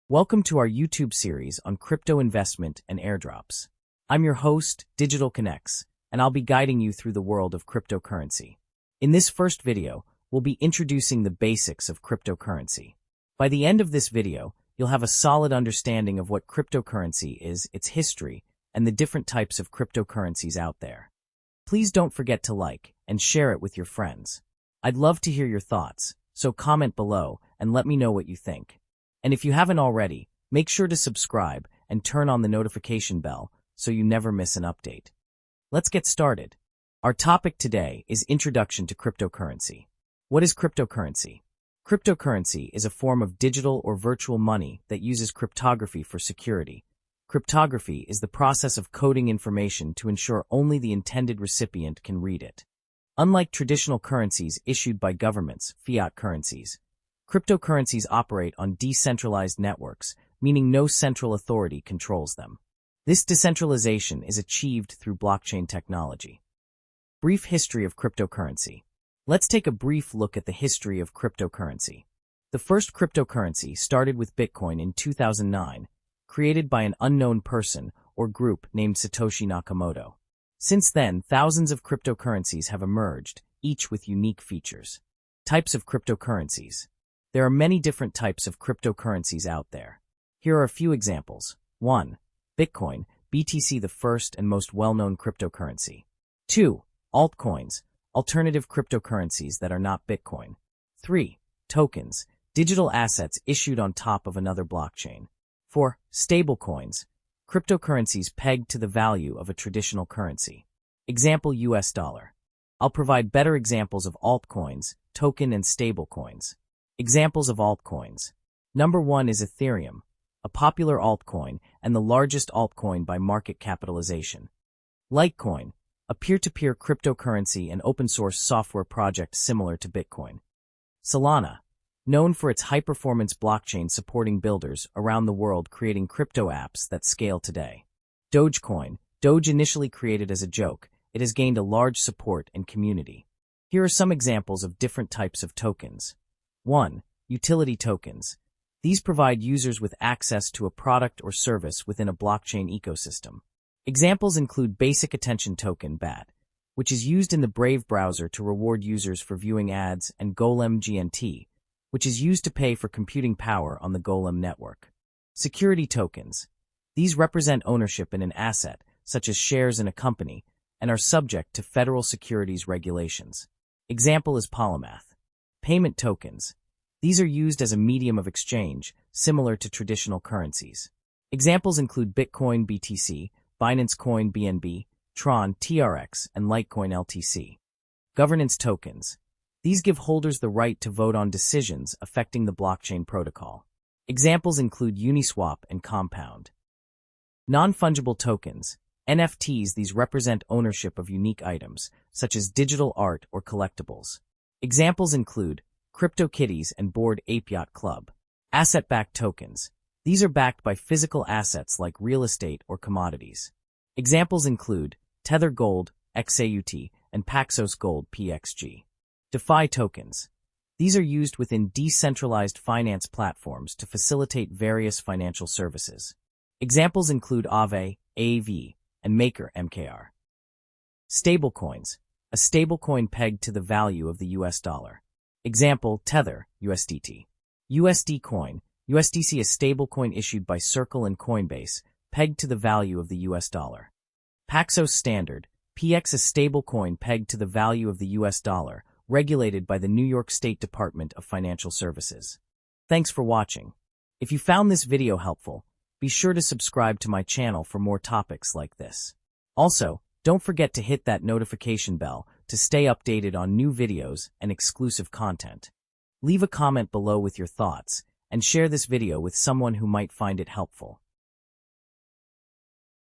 Welcome to our YouTube series on crypto investment and airdrops. I'm your host, Digital Connects, and I'll be guiding you through the world of cryptocurrency. In this first video, we'll be introducing the basics of cryptocurrency. By the end of this video, you'll have a solid understanding of what cryptocurrency is, its history, and the different types of cryptocurrencies out there. Please don't forget to like and share it with your friends. I'd love to hear your thoughts, so comment below and let me know what you think. And if you haven't already, make sure to subscribe and turn on the notification bell so you never miss an update. Let's get started. Our topic today is Introduction to Cryptocurrency. What is cryptocurrency? Cryptocurrency is a form of digital or virtual money that uses cryptography for security. Cryptography is the process of coding information to ensure only the intended recipient can read it. Unlike traditional currencies issued by governments, fiat currencies, cryptocurrencies operate on decentralized networks, meaning no central authority controls them. This decentralization is achieved through blockchain technology. Brief history of cryptocurrency. Let's take a brief look at the history of cryptocurrency. The first cryptocurrency started with Bitcoin in 2009, created by an unknown person or group named Satoshi Nakamoto. Since then, thousands of cryptocurrencies have emerged, each with unique features. Types of cryptocurrencies. There are many different types of cryptocurrencies out there. Here are a few examples. 1. Bitcoin, BTC, the first and most well-known cryptocurrency. 2. Altcoins, alternative cryptocurrencies that are not Bitcoin. 3. Tokens, digital assets issued on top of another blockchain. 4. Stablecoins, cryptocurrencies pegged to the value of a traditional currency. Example: US dollar. I'll provide better examples of altcoins, token, and stablecoins. Examples of altcoins. Number 1 is Ethereum, a popular altcoin and the largest altcoin by market capitalization. Litecoin, a peer-to-peer cryptocurrency and open-source software project similar to Bitcoin. Solana, known for its high-performance blockchain supporting builders around the world creating crypto apps that scale today. Dogecoin, Doge initially created as a joke, it has gained a large support and community. Here are some examples of different types of tokens. 1. Utility tokens. These provide users with access to a product or service within a blockchain ecosystem. Examples include Basic Attention Token (BAT), which is used in the Brave browser to reward users for viewing ads, and Golem GNT, which is used to pay for computing power on the Golem network. Security tokens. These represent ownership in an asset, such as shares in a company, and are subject to federal securities regulations. Example is Polymath. Payment tokens. These are used as a medium of exchange, similar to traditional currencies. Examples include Bitcoin BTC, Binance Coin BNB, Tron TRX, and Litecoin LTC. Governance tokens. These give holders the right to vote on decisions affecting the blockchain protocol. Examples include Uniswap and Compound. Non-fungible tokens. NFTs. These represent ownership of unique items, such as digital art or collectibles. Examples include CryptoKitties and Bored Ape Yacht Club. Asset-backed tokens. These are backed by physical assets like real estate or commodities. Examples include Tether Gold, XAUT, and Paxos Gold, PXG. DeFi tokens. These are used within decentralized finance platforms to facilitate various financial services. Examples include Aave, AAV, and Maker, MKR. Stablecoins. A stablecoin pegged to the value of the US dollar. Example: Tether, USDT. USD Coin. USDC, a stablecoin issued by Circle and Coinbase, pegged to the value of the US dollar. Paxos Standard, PX, a stablecoin pegged to the value of the US dollar, regulated by the New York State Department of Financial Services. Thanks for watching. If you found this video helpful, be sure to subscribe to my channel for more topics like this. Also, don't forget to hit that notification bell to stay updated on new videos and exclusive content. Leave a comment below with your thoughts, and share this video with someone who might find it helpful.